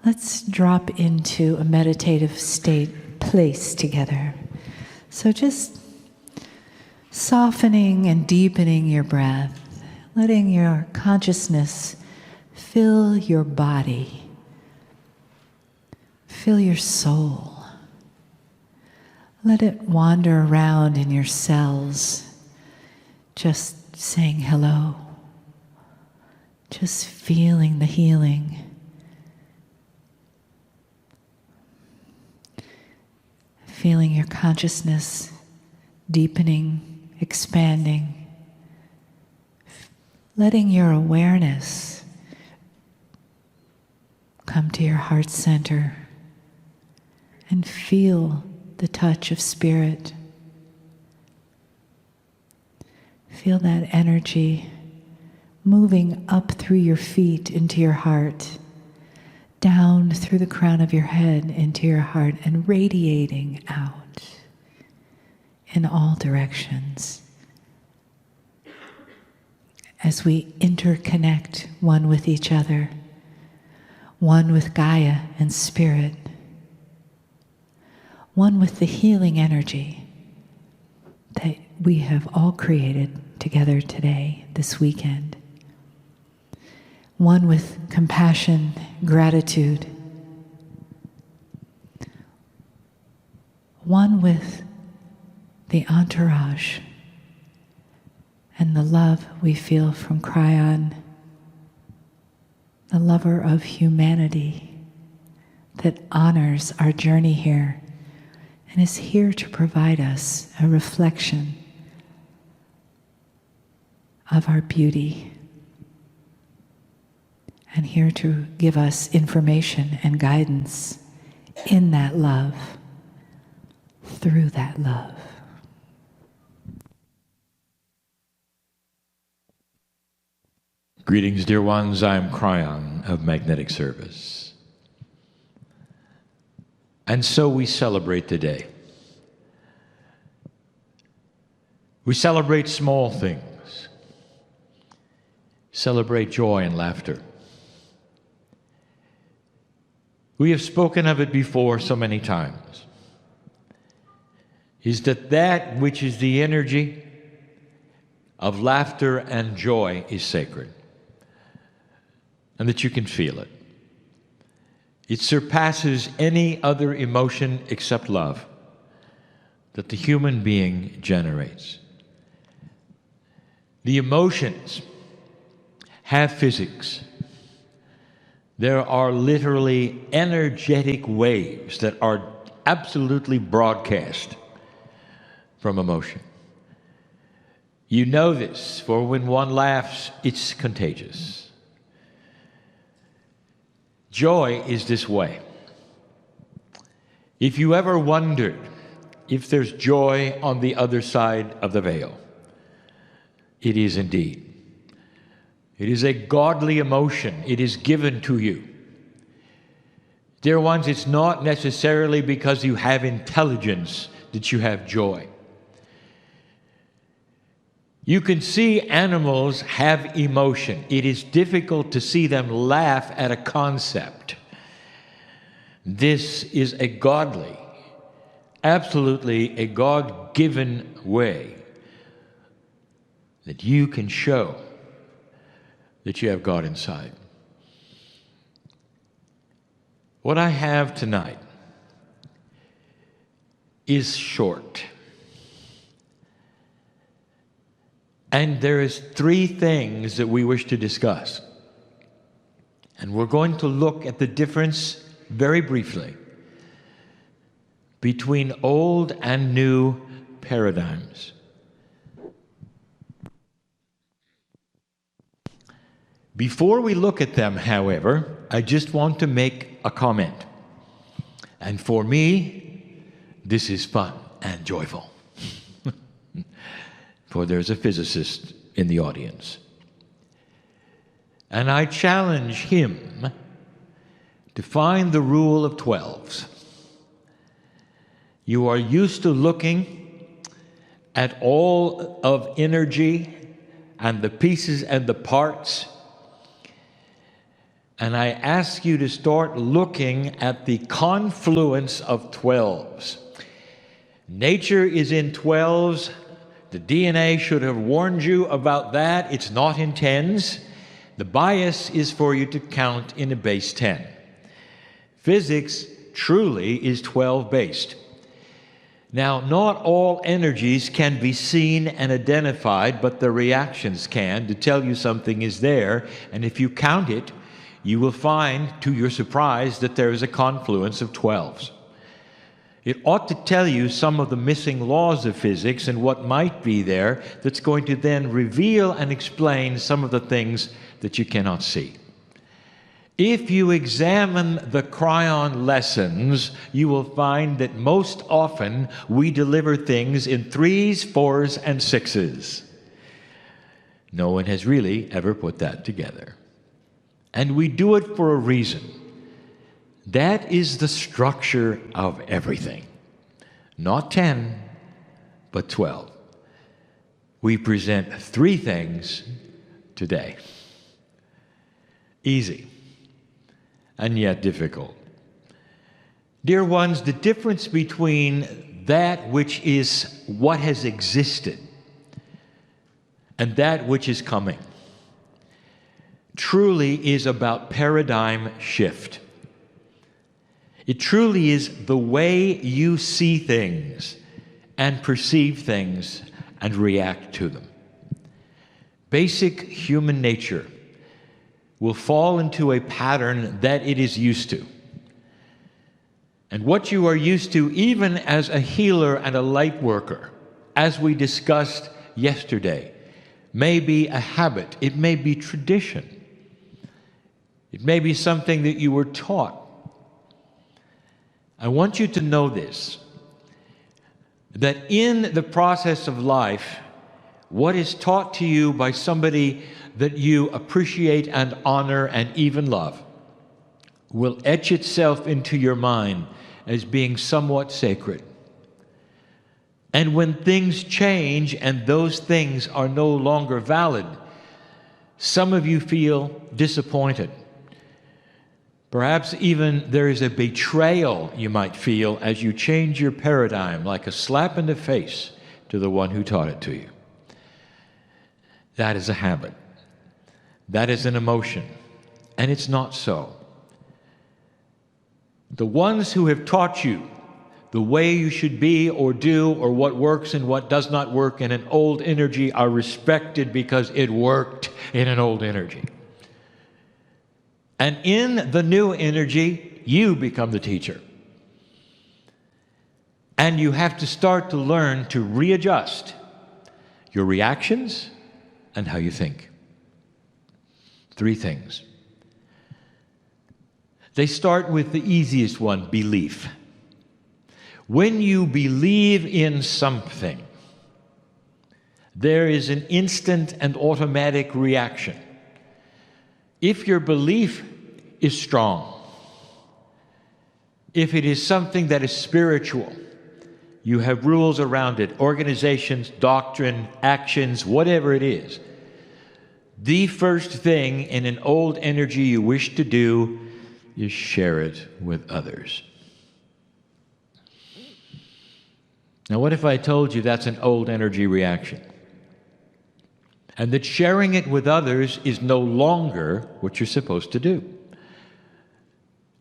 let's drop into a meditative state place together. So just softening and deepening your breath, letting your consciousness fill your body, fill your soul. Let it wander around in your cells, just saying hello, just feeling the healing. Feeling your consciousness deepening, expanding, letting your awareness come to your heart center and feel the touch of spirit. Feel that energy moving up through your feet into your heart, down through the crown of your head into your heart, and radiating out in all directions as we interconnect one with each other, one with Gaia and spirit, one with the healing energy that we have all created together today, this weekend. One with compassion, gratitude. One with the entourage and the love we feel from Kryon, the lover of humanity that honors our journey here and is here to provide us a reflection of our beauty, and here to give us information and guidance in that love, through that love. Greetings, dear ones. I am Kryon of Magnetic Service. And so we celebrate today. We celebrate small things. Celebrate joy and laughter. We have spoken of it before so many times. Is that which is the energy of laughter and joy is sacred, and that you can feel it. It surpasses any other emotion except love that the human being generates. The emotions have physics. There are literally energetic waves that are absolutely broadcast from emotion. You know this, for when one laughs, it's contagious. Joy is this way. If you ever wondered if there's joy on the other side of the veil, it is indeed. It is a godly emotion. It is given to you. Dear ones, it's not necessarily because you have intelligence that you have joy. You can see animals have emotion. It is difficult to see them laugh at a concept. This is a godly, absolutely a God-given way that you can show that you have God inside. What I have tonight is short. And there is 3 things that we wish to discuss. And we're going to look at the difference, very briefly, between old and new paradigms. Before we look at them, however, I just want to make a comment. And for me, this is fun and joyful. For there's a physicist in the audience. And I challenge him to find the rule of 12s. You are used to looking at all of energy and the pieces and the parts and I ask you to start looking at the confluence of 12s. Nature is in 12s. The DNA should have warned you about that. It's not in 10s. The bias is for you to count in a base 10. Physics truly is 12-based. Now, not all energies can be seen and identified, but the reactions can, to tell you something is there. And if you count it, you will find, to your surprise, that there is a confluence of 12s. It ought to tell you some of the missing laws of physics and what might be there that's going to then reveal and explain some of the things that you cannot see. If you examine the Kryon lessons, you will find that most often we deliver things in 3s, 4s, and 6s. No one has really ever put that together. And we do it for a reason. That is the structure of everything. Not 10, but 12. We present 3 things today. Easy, and yet difficult. Dear ones, the difference between that which is what has existed and that which is coming truly is about paradigm shift. It truly is the way you see things and perceive things and react to them. Basic human nature will fall into a pattern that it is used to. And what you are used to, even as a healer and a light worker, as we discussed yesterday, may be a habit. It may be tradition. It may be something that you were taught. I want you to know this, that in the process of life, what is taught to you by somebody that you appreciate and honor and even love will etch itself into your mind as being somewhat sacred. And when things change and those things are no longer valid, some of you feel disappointed. Perhaps even there is a betrayal you might feel as you change your paradigm, like a slap in the face to the one who taught it to you. That is a habit. That is an emotion. And it's not so. The ones who have taught you the way you should be or do or what works and what does not work in an old energy are respected because it worked in an old energy. And in the new energy, you become the teacher. And you have to start to learn to readjust your reactions and how you think. 3 things. They start with the easiest one, belief. When you believe in something, there is an instant and automatic reaction. If your belief is strong, if it is something that is spiritual, you have rules around it, organizations, doctrine, actions, whatever it is. The first thing in an old energy you wish to do is share it with others. Now, what if I told you that's an old energy reaction? And that sharing it with others is no longer what you're supposed to do.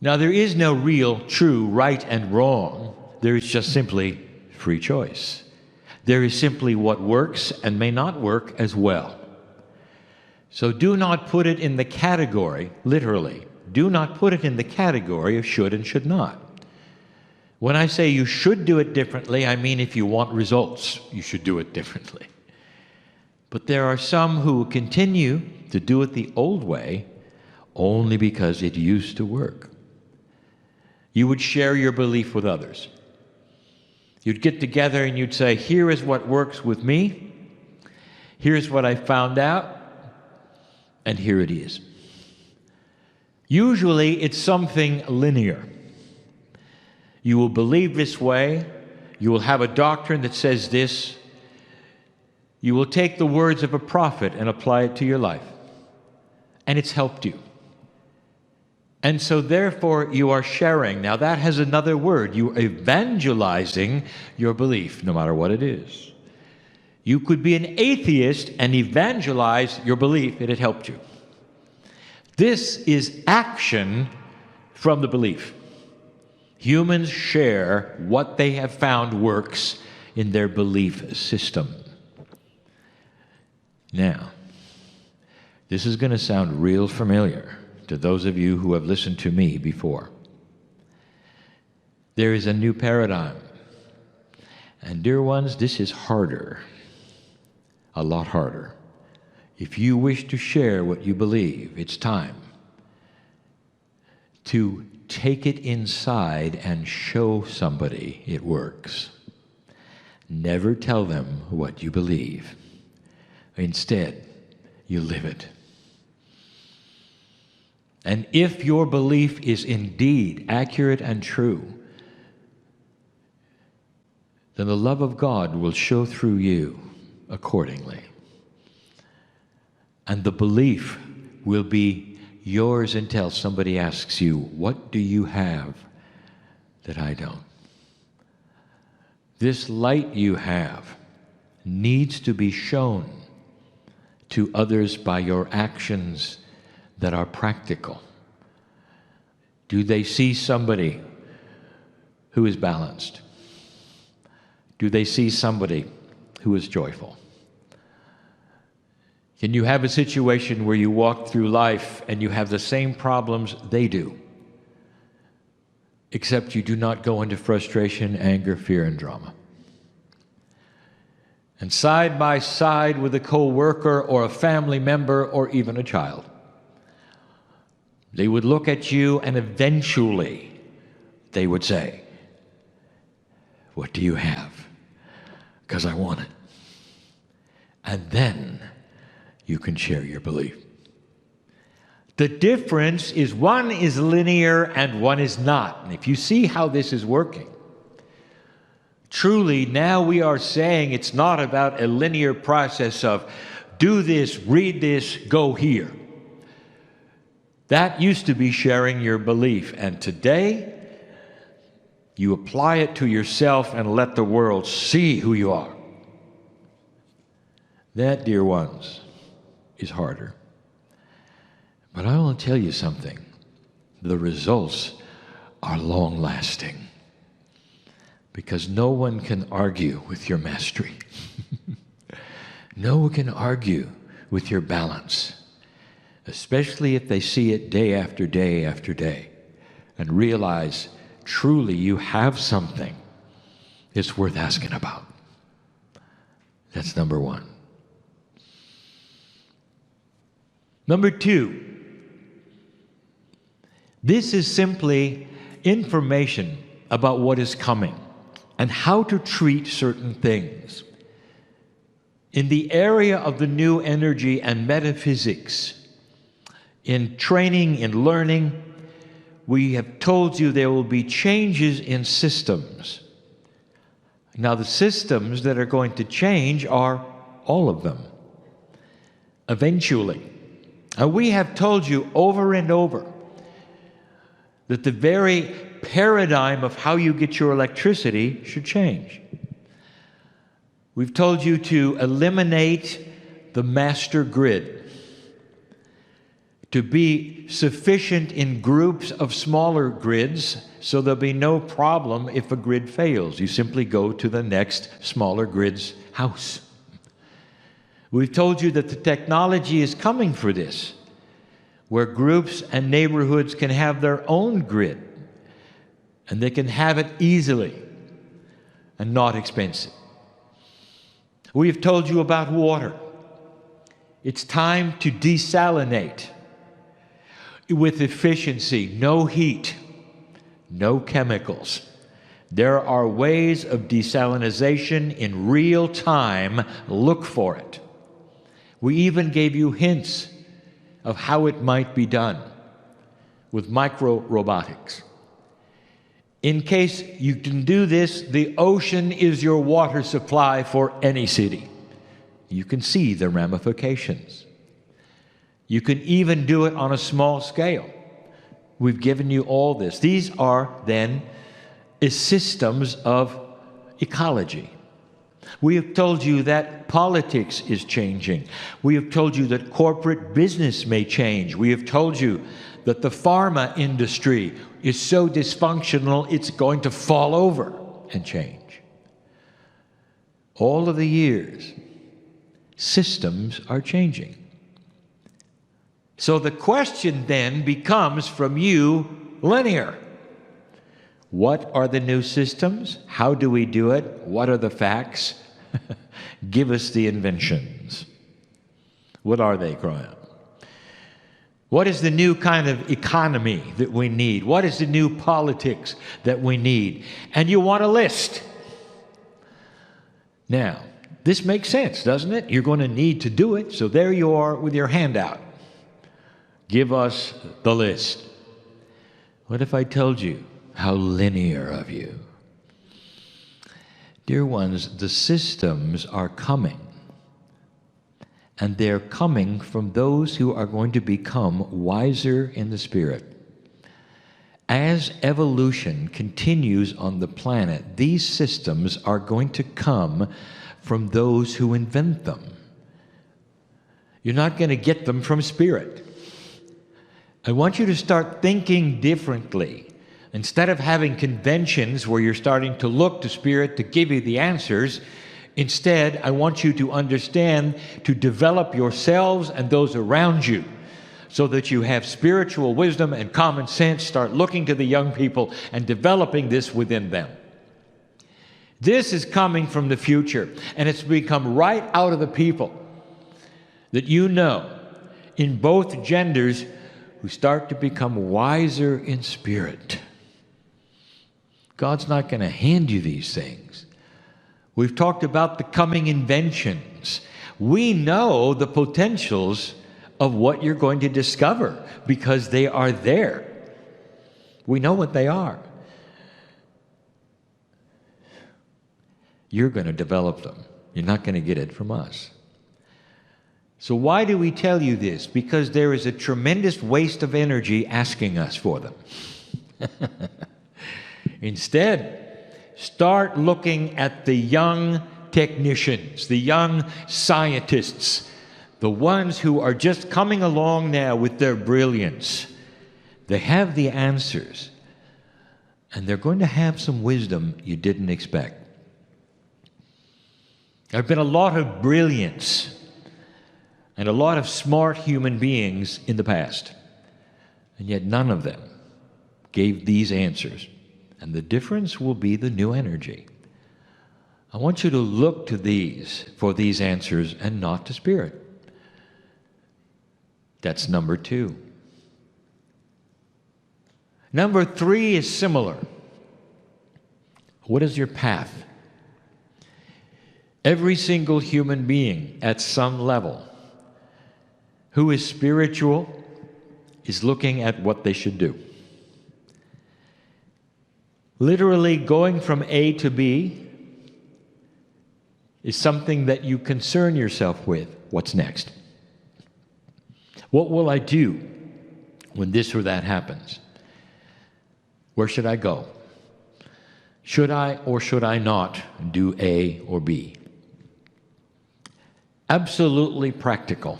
Now, there is no real, true, right and wrong. There is just simply free choice. There is simply what works and may not work as well. So do not put it in the category, literally, do not put it in the category of should and should not. When I say you should do it differently, I mean if you want results, you should do it differently. But there are some who continue to do it the old way only because it used to work. You would share your belief with others. You'd get together and you'd say, here is what works with me, here's what I found out, and here it is. Usually it's something linear. You will believe this way, you will have a doctrine that says this, you will take the words of a prophet and apply it to your life. And it's helped you. And so therefore you are sharing. Now that has another word. You are evangelizing your belief, no matter what it is. You could be an atheist and evangelize your belief and it helped you. This is action from the belief. Humans share what they have found works in their belief system. Now, this is going to sound real familiar to those of you who have listened to me before. There is a new paradigm. And dear ones, this is harder, a lot harder. If you wish to share what you believe, it's time to take it inside and show somebody it works. Never tell them what you believe. Instead, you live it. And if your belief is indeed accurate and true, then the love of God will show through you accordingly. And the belief will be yours until somebody asks you, what do you have that I don't? This light you have needs to be shown to others by your actions that are practical. Do they see somebody who is balanced? Do they see somebody who is joyful? Can you have a situation where you walk through life and you have the same problems they do, except you do not go into frustration, anger, fear, and drama? And side by side with a co-worker or a family member or even a child, they would look at you and eventually they would say, what do you have? Because I want it. And then you can share your belief. The difference is one is linear and one is not. And if you see how this is working, truly now we are saying it's not about a linear process of do this, read this, go here. That used to be sharing your belief, and today you apply it to yourself and let the world see who you are. That, dear ones, is harder. But I want to tell you something. The results are long-lasting because no one can argue with your mastery. No one can argue with your balance, especially if they see it day after day after day and realize truly you have something it's worth asking about. That's number one. Number two, this is simply information about what is coming and how to treat certain things. In the area of the new energy and metaphysics, in training, in learning, we have told you there will be changes in systems. Now, the systems that are going to change are all of them, eventually. And we have told you over and over that the very paradigm of how you get your electricity should change. We've told you to eliminate the master grid, to be sufficient in groups of smaller grids so there'll be no problem if a grid fails. You simply go to the next smaller grid's house. We've told you that the technology is coming for this, where groups and neighborhoods can have their own grid, and they can have it easily and not expensive. We've told you about water. It's time to desalinate with efficiency, no heat, no chemicals. There are ways of desalination in real time. Look for it. We even gave you hints of how it might be done with micro-robotics. In case you can do this, the ocean is your water supply for any city. You can see the ramifications. You can even do it on a small scale We've given you all this. These are then systems of ecology. We have told you that politics is changing. We have told you that corporate business may change. We have told you that the pharma industry is so dysfunctional it's going to fall over and change. All of the years, systems are changing. So the question then becomes from you, linear. What are the new systems? How do we do it? What are the facts? Give us the inventions. What are they, Graham? What is the new kind of economy that we need? What is the new politics that we need? And you want a list. Now, this makes sense, doesn't it? You're going to need to do it, so there you are with your hand out. Give us the list. What if I told you how linear of you? Dear ones, the systems are coming. And they're coming from those who are going to become wiser in the Spirit. As evolution continues on the planet, these systems are going to come from those who invent them. You're not going to get them from Spirit. I want you to start thinking differently. Instead of having conventions where you're starting to look to Spirit to give you the answers, instead, I want you to understand to develop yourselves and those around you so that you have spiritual wisdom and common sense. Start looking to the young people and developing this within them. This is coming from the future, and it's become right out of the people that you know in both genders who start to become wiser in spirit. God's not going to hand you these things. We've talked about the coming inventions. We know the potentials of what you're going to discover because they are there. We know what they are. You're going to develop them. You're not going to get it from us. So why do we tell you this? Because there is a tremendous waste of energy asking us for them. Instead, start looking at the young technicians, the young scientists, the ones who are just coming along now with their brilliance. They have the answers, and they're going to have some wisdom you didn't expect. There have been a lot of brilliance and a lot of smart human beings in the past, and yet none of them gave these answers. And the difference will be the new energy. I want you to look to these for these answers and not to Spirit. That's number 2. Number 3 is similar. What is your path? Every single human being at some level who is spiritual is looking at what they should do. Literally going from A to B is something that you concern yourself with. What's next? What will I do when this or that happens? Where should I go? Should I or should I not do A or B? Absolutely practical.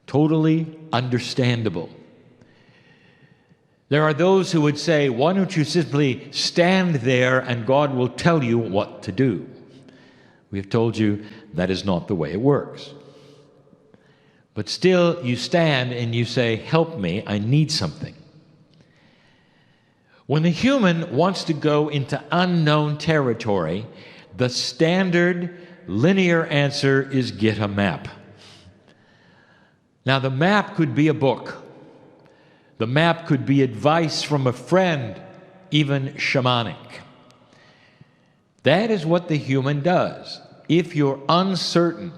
Totally understandable. There are those who would say, why don't you simply stand there and God will tell you what to do? We have told you that is not the way it works. But still, you stand and you say, help me, I need something. When the human wants to go into unknown territory, the standard linear answer is get a map. Now, the map could be a book. The map could be advice from a friend, even shamanic. That is what the human does. If you're uncertain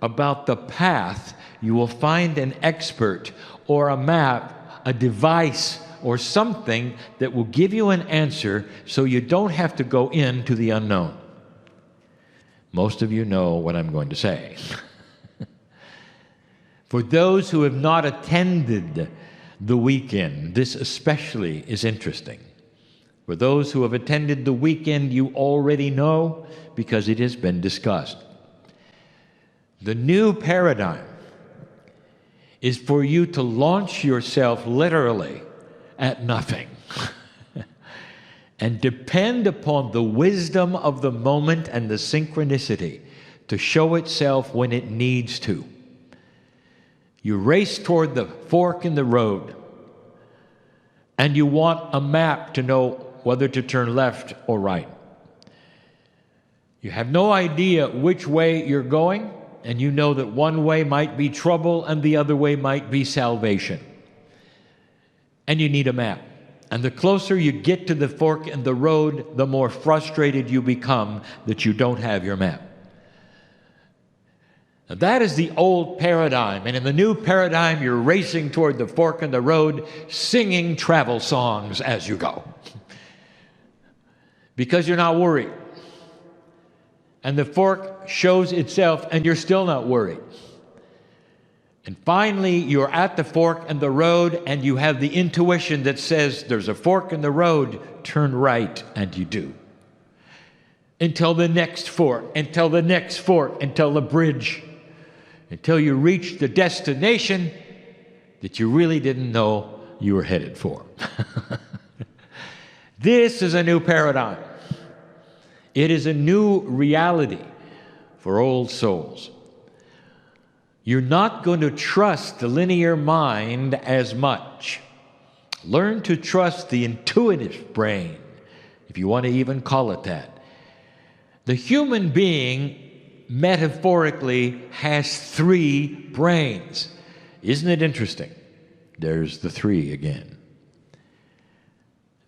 about the path, you will find an expert or a map, a device, or something that will give you an answer so you don't have to go into the unknown. Most of you know what I'm going to say. For those who have not attended the weekend. This especially is interesting. For those who have attended the weekend, you already know because it has been discussed. The new paradigm is for you to launch yourself literally at nothing and depend upon the wisdom of the moment and the synchronicity to show itself when it needs to. You race toward the fork in the road, and you want a map to know whether to turn left or right. You have no idea which way you're going, and you know that one way might be trouble and the other way might be salvation. And you need a map. And the closer you get to the fork in the road, the more frustrated you become that you don't have your map. Now, that is the old paradigm. And in the new paradigm, you're racing toward the fork in the road, singing travel songs as you go. Because you're not worried. And the fork shows itself, and you're still not worried. And finally, you're at the fork in the road, and you have the intuition that says, there's a fork in the road, turn right, and you do. Until the next fork, until the next fork, until the bridge, until you reach the destination that you really didn't know you were headed for. This is a new paradigm. It is a new reality for old souls. You're not going to trust the linear mind as much. Learn to trust the intuitive brain, if you want to even call it that. The human being, metaphorically, has 3 brains. Isn't it interesting? There's the 3 again.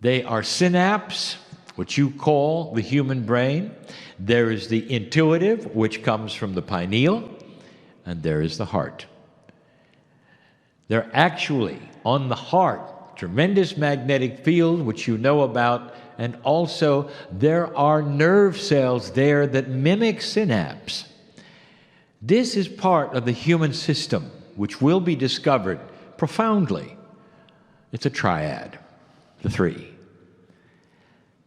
They are synapse, which you call the human brain. There is the intuitive, which comes from the pineal, and there is the heart. They're actually on the heart, tremendous magnetic field, which you know about, and also there are nerve cells there that mimic synapse. This is part of the human system, which will be discovered profoundly. It's a triad, the 3.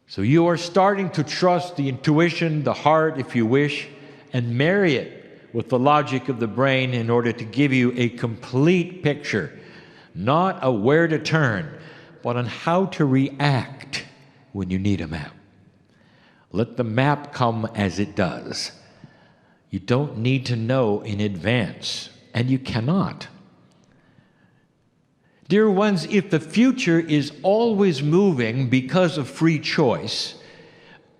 So you are starting to trust the intuition, the heart, if you wish, and marry it with the logic of the brain in order to give you a complete picture, not a where to turn, but on how to react when you need a map. Let the map come as it does. You don't need to know in advance, and you cannot. Dear ones, if the future is always moving because of free choice,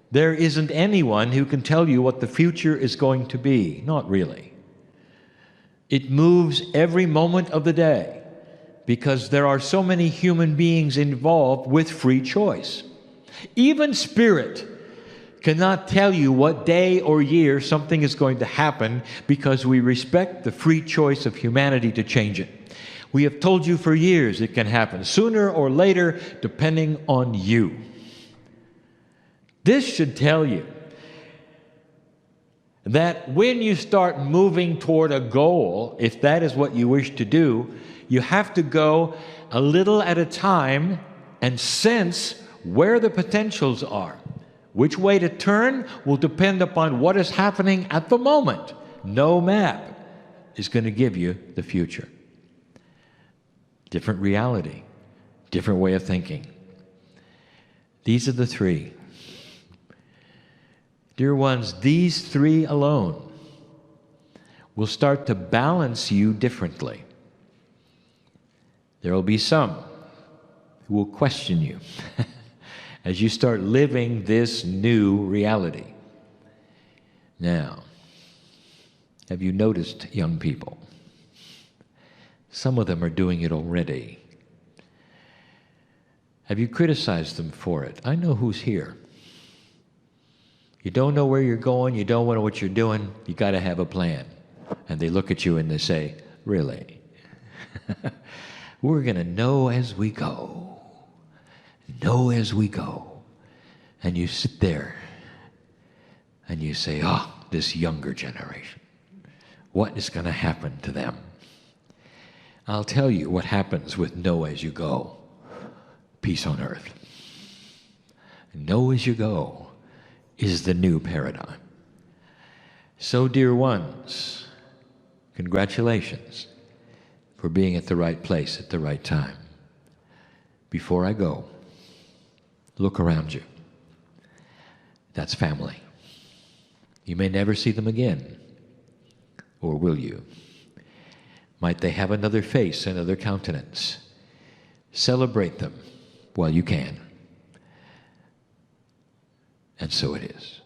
there isn't anyone who can tell you what the future is going to be. Not really. It moves every moment of the day because there are so many human beings involved with free choice. Even spirit cannot tell you what day or year something is going to happen because we respect the free choice of humanity to change it. We have told you for years it can happen sooner or later, depending on you. This should tell you that when you start moving toward a goal, if that is what you wish to do, you have to go a little at a time and sense where the potentials are. Which way to turn will depend upon what is happening at the moment. No map is going to give you the future. Different reality, different way of thinking. These are the 3. Dear ones, these 3 alone will start to balance you differently. There will be some who will question you as you start living this new reality. Now, have you noticed, young people? Some of them are doing it already. Have you criticized them for it? I know who's here. You don't know where you're going, you don't know what you're doing, you got to have a plan. And they look at you and they say, really? We're going to know as we go. Know as we go. And you sit there and you say, this younger generation, what is going to happen to them? I'll tell you what happens with know as you go. Peace on earth. Know as you go is the new paradigm. So, dear ones, congratulations for being at the right place at the right time. Before I go, look around you. That's family. You may never see them again, or will you? Might they have another face, another countenance? Celebrate them while you can. And so it is.